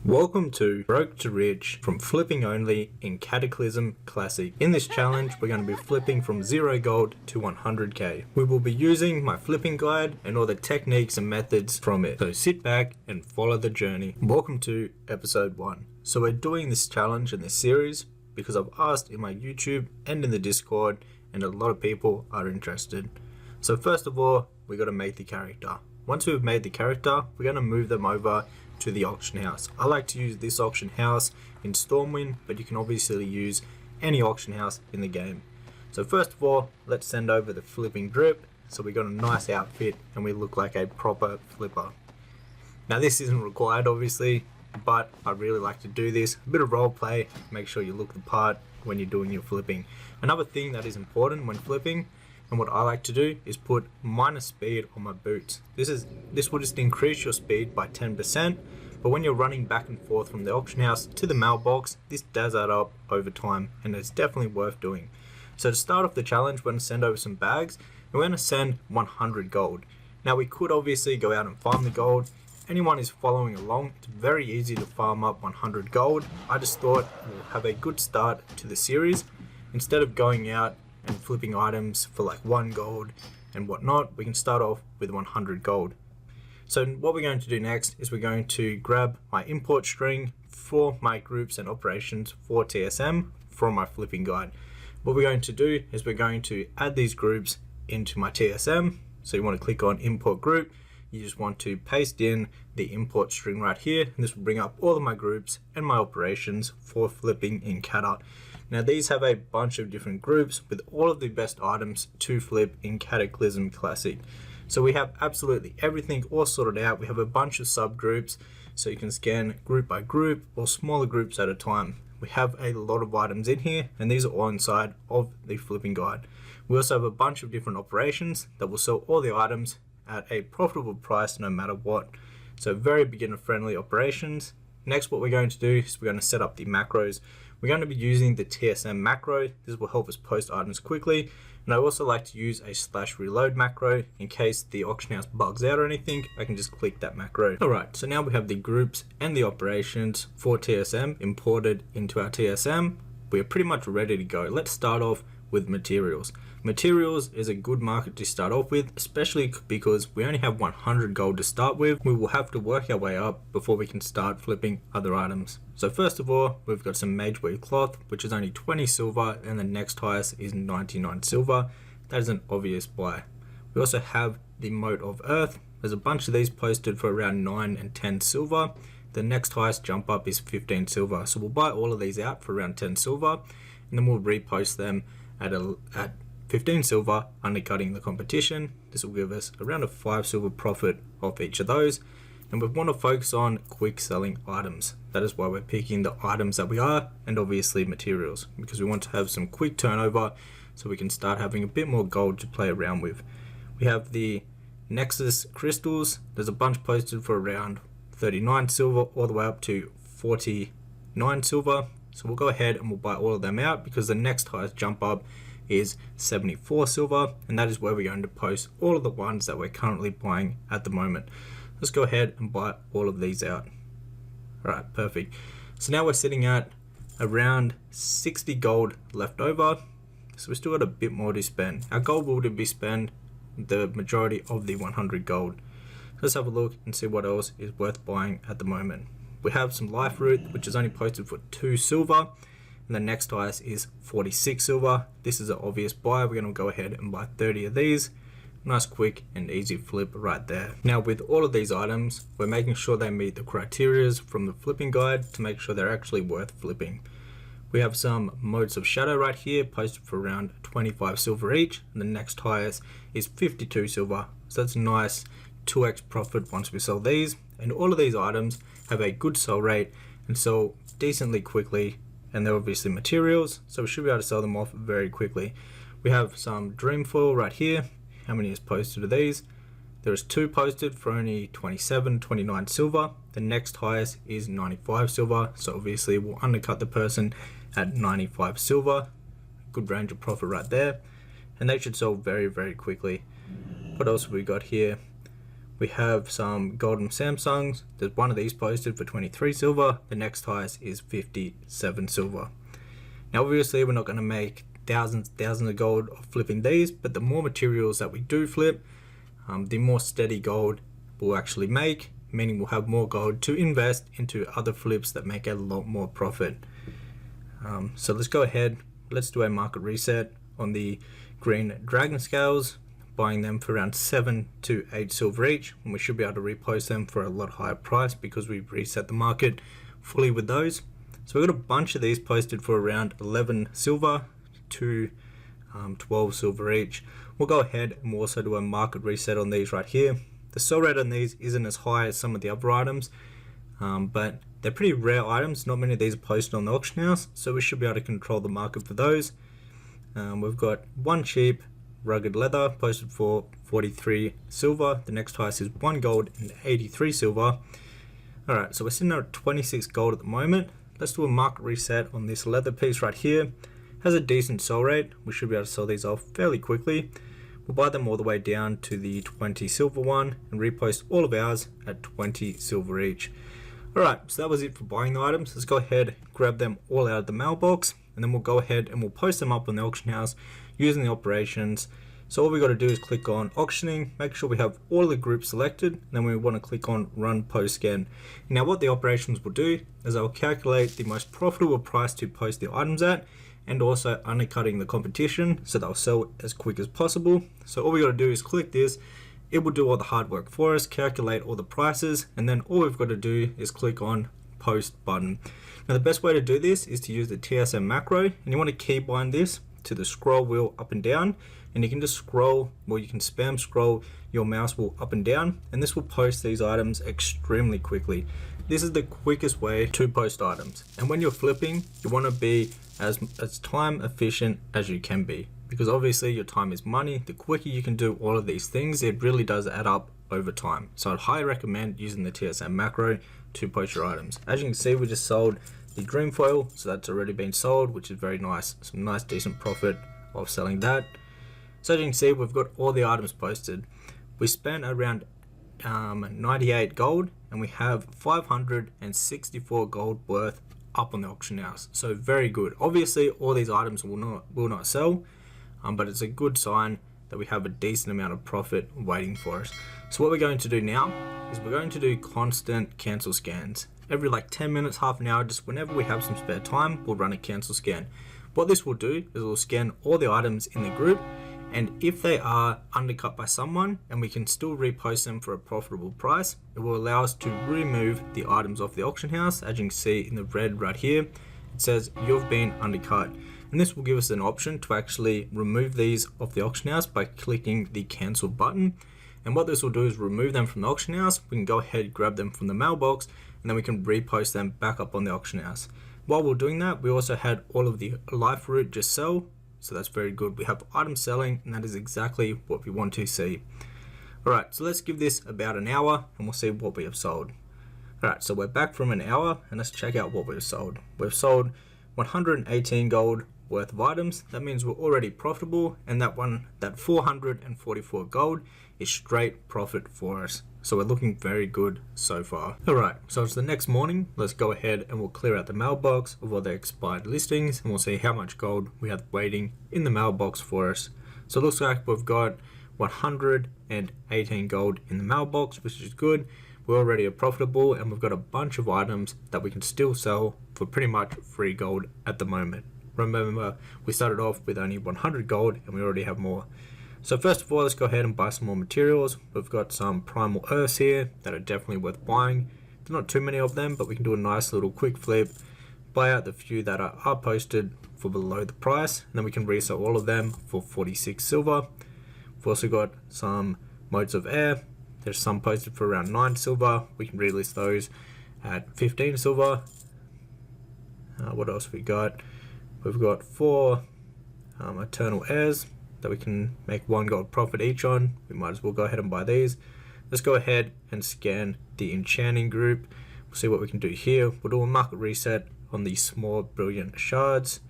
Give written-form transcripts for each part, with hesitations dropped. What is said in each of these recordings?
Welcome to Broke to Rich from Flipping Only in Cataclysm Classic. In this challenge, we're going to be flipping from 0 gold to 100k. We will be using my flipping guide and all the techniques and methods from it. So sit back and follow the journey. Welcome to episode 1. So we're doing this challenge in this series because I've asked in my YouTube and in the Discord, and a lot of people are interested. So first of all, we got to make the character. Once we've made the character, we're going to move them over to the auction house. I like to use this auction house in Stormwind, but you can obviously use any auction house in the game. So first of all, let's send over the flipping drip so we got a nice outfit and we look like a proper flipper. Now this isn't required obviously, but I really like to do this. A bit of role play, make sure you look the part when you're doing your flipping. Another thing that is important when flipping, and what I like to do, is put minus speed on my boots. This will just increase your speed by 10%, but when you're running back and forth from the auction house to the mailbox, this does add up over time, and it's definitely worth doing. So to start off the challenge, we're going to send over some bags, and we're going to send 100 gold. Now we could obviously go out and farm the gold. Anyone is following along, it's very easy to farm up 100 gold. I just thought we'll have a good start to the series. Instead of going out and flipping items for like 1 gold and whatnot, we can start off with 100 gold. So what we're going to do next is we're going to grab my import string for my groups and operations for TSM from my flipping guide. What we're going to do is we're going to add these groups into my TSM. So you want to click on import group. You just want to paste in the import string right here, and this will bring up all of my groups and my operations for flipping in Cata. Now these have a bunch of different groups with all of the best items to flip in Cataclysm Classic. So we have absolutely everything all sorted out. We have a bunch of subgroups, so you can scan group by group or smaller groups at a time. We have a lot of items in here, and these are all inside of the flipping guide. We also have a bunch of different operations that will sell all the items at a profitable price no matter what. So very beginner friendly operations. Next, what we're going to do is we're going to set up the macros. We're going to be using the TSM macro. This will help us post items quickly. And I also like to use a /reload macro in case the auction house bugs out or anything. I can just click that macro. Alright, so now we have the groups and the operations for TSM imported into our TSM. We're pretty much ready to go. Let's start off with materials. Materials is a good market to start off with, especially because we only have 100 gold to start with. We will have to work our way up before we can start flipping other items. So first of all, we've got some mage weave cloth, which is only 20 silver, and the next highest is 99 silver. That is an obvious buy. We also have the moat of earth. There's a bunch of these posted for around 9 and 10 silver. The next highest jump up is 15 silver. So we'll buy all of these out for around 10 silver, and then we'll repost them at 15 silver, undercutting the competition. This will give us around a 5 silver profit off each of those. And we want to focus on quick selling items. That is why we're picking the items that we are, and obviously materials, because we want to have some quick turnover so we can start having a bit more gold to play around with. We have the Nexus crystals. There's a bunch posted for around 39 silver all the way up to 49 silver. So we'll go ahead and we'll buy all of them out because the next highest jump up is 74 silver, and that is where we're going to post all of the ones that we're currently buying at the moment. Let's go ahead and buy all of these out. Alright, perfect. So now we're sitting at around 60 gold left over, so we still got a bit more to spend. Our gold will be spent the majority of the 100 gold. Let's have a look and see what else is worth buying at the moment. We have some life root, which is only posted for 2 silver. And the next highest is 46 silver. This is an obvious buy. We're going to go ahead and buy 30 of these. Nice quick and easy flip right there. Now with all of these items, we're making sure they meet the criteria from the flipping guide to make sure they're actually worth flipping. We have some modes of shadow right here posted for around 25 silver each, and the next highest is 52 silver. So that's a nice 2x profit once we sell these. And all of these items have a good sell rate and sell decently quickly, and they're obviously materials, so we should be able to sell them off very quickly. We have some dream foil right here. How many is posted of these? There is 2 posted for only 27, 29 silver. The next highest is 95 silver, so obviously we'll undercut the person at 95 silver. Good range of profit right there, and they should sell very quickly. What else have we got here? We have some golden Samsungs. There's one of these posted for 23 silver. The next highest is 57 silver. Now obviously we're not going to make thousands of gold of flipping these, but the more materials that we do flip, the more steady gold we'll actually make, meaning we'll have more gold to invest into other flips that make a lot more profit. So let's go ahead, let's do a market reset on the green dragon scales, buying them for around 7 to 8 silver each, and we should be able to repost them for a lot higher price because we've reset the market fully with those. So we've got a bunch of these posted for around 11 silver to 12 silver each. We'll go ahead and we'll also do a market reset on these right here. The sell rate on these isn't as high as some of the other items, but they're pretty rare items. Not many of these are posted on the auction house, so we should be able to control the market for those. We've got one cheap rugged leather posted for 43 silver. The next highest is 1 gold and 83 silver. Alright, so we're sitting at 26 gold at the moment. Let's do a market reset on this leather piece right here. Has a decent sell rate. We should be able to sell these off fairly quickly. We'll buy them all the way down to the 20 silver one and repost all of ours at 20 silver each. Alright, so that was it for buying the items. Let's go ahead, grab them all out of the mailbox, and then we'll go ahead and we'll post them up on the auction house using the operations. So all we got to do is click on auctioning, make sure we have all the groups selected, and then we want to click on run post scan. Now what the operations will do is they'll calculate the most profitable price to post the items at, and also undercutting the competition, so they'll sell as quick as possible. So all we got to do is click this. It will do all the hard work for us, calculate all the prices, and then all we've got to do is click on post button. Now the best way to do this is to use the TSM macro, and you want to keybind this to the scroll wheel up and down, and you can just scroll, or you can spam scroll your mouse wheel up and down, and this will post these items extremely quickly. This is the quickest way to post items, and when you're flipping, you want to be as time efficient as you can be, because obviously your time is money. The quicker you can do all of these things, it really does add up over time. So I'd highly recommend using the TSM macro to post your items. As you can see, we just sold the dream foil, so that's already been sold, which is very nice. Some nice decent profit of selling that. So as you can see, we've got all the items posted. We spent around 98 gold, and we have 564 gold worth up on the auction house. So very good. Obviously all these items will not sell, but it's a good sign that we have a decent amount of profit waiting for us. So what we're going to do now is we're going to do constant cancel scans. Every like 10 minutes, half an hour, just whenever we have some spare time, we'll run a cancel scan. What this will do is we'll scan all the items in the group, and if they are undercut by someone and we can still repost them for a profitable price, it will allow us to remove the items off the auction house. As you can see in the red right here, it says you've been undercut, and this will give us an option to actually remove these off the auction house by clicking the cancel button. And what this will do is remove them from the auction house. We can go ahead, grab them from the mailbox, and then we can repost them back up on the auction house. While we're doing that, we also had all of the life route just sell, so that's very good. We have items selling, and that is exactly what we want to see. Alright, so let's give this about an hour and we'll see what we have sold. Alright, so we're back from an hour and let's check out what we've sold. We've sold 118 gold worth of items. That means we're already profitable, and that 444 gold is straight profit for us. So we're looking very good so far. Alright, so it's the next morning. Let's go ahead and we'll clear out the mailbox of all the expired listings, and we'll see how much gold we have waiting in the mailbox for us. So it looks like we've got 118 gold in the mailbox, which is good. We're already profitable, and we've got a bunch of items that we can still sell for pretty much free gold at the moment. Remember, we started off with only 100 gold and we already have more. So first of all, let's go ahead and buy some more materials. We've got some primal earths here that are definitely worth buying. There's not too many of them, but we can do a nice little quick flip, buy out the few that are posted for below the price, and then we can resell all of them for 46 silver. We've also got some modes of air. There's some posted for around 9 silver. We can relist those at 15 silver. What else we got? We've got 4 eternal airs that we can make 1 gold profit each on. We might as well go ahead and buy these. Let's go ahead and scan the enchanting group. We'll see what we can do here. We'll do a market reset on the small brilliant shards.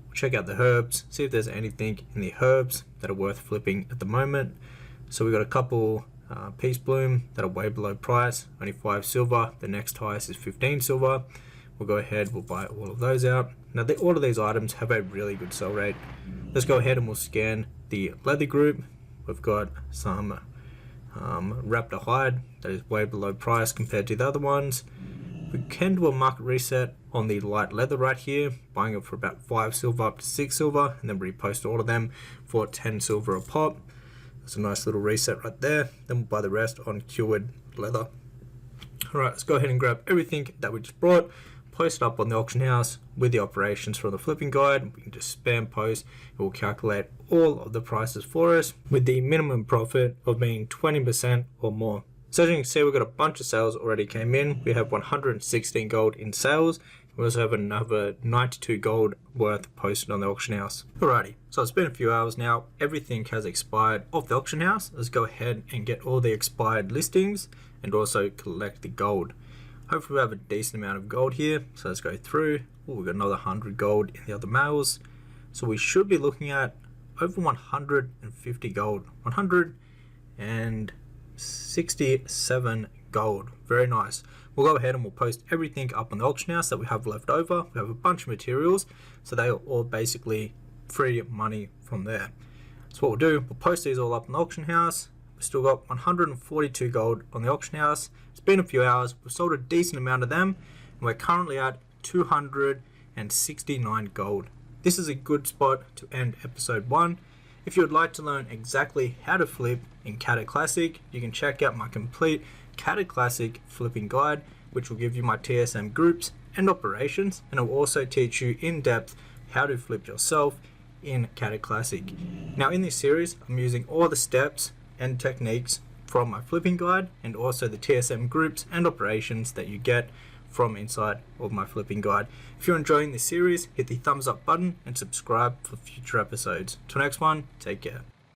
We'll check out the herbs, see if there's anything in the herbs that are worth flipping at the moment. So we've got a couple Peace Bloom that are way below price, only 5 silver. The next highest is 15 silver. We'll go ahead, we'll buy all of those out. Now all of these items have a really good sell rate. Let's go ahead and we'll scan the leather group. We've got some raptor hide that is way below price compared to the other ones. We can do a market reset on the light leather right here, buying it for about 5 silver up to 6 silver, and then repost all of them for 10 silver a pop. That's a nice little reset right there. Then we'll buy the rest on cured leather. Alright, let's go ahead and grab everything that we just brought, post it up on the auction house with the operations from the flipping guide. We can just spam post. It will calculate all of the prices for us with the minimum profit of being 20% or more. So as you can see, we've got a bunch of sales already came in. We have 116 gold in sales. We also have another 92 gold worth posted on the auction house. Alrighty, so it's been a few hours now. Everything has expired off the auction house. Let's go ahead and get all the expired listings and also collect the gold. Hopefully we have a decent amount of gold here. So let's go through. Oh, we've got another 100 gold in the other mails. So we should be looking at over 150 gold. 167 gold. Very nice. We'll go ahead and we'll post everything up on the auction house that we have left over. We have a bunch of materials, so they are all basically free money from there. So what we'll do, we'll post these all up on the auction house. We've still got 142 gold on the auction house. It's been a few hours. We've sold a decent amount of them, and we're currently at 269 gold. This is a good spot to end episode 1. If you would like to learn exactly how to flip in Cataclysm, you can check out my complete Cataclysm flipping guide, which will give you my TSM groups and operations, and it will also teach you in depth how to flip yourself in Cataclysm. Now in this series, I'm using all the steps and techniques from my flipping guide and also the TSM groups and operations that you get from inside of my flipping guide. If you're enjoying this series, hit the thumbs up button and subscribe for future episodes. Till next one, take care.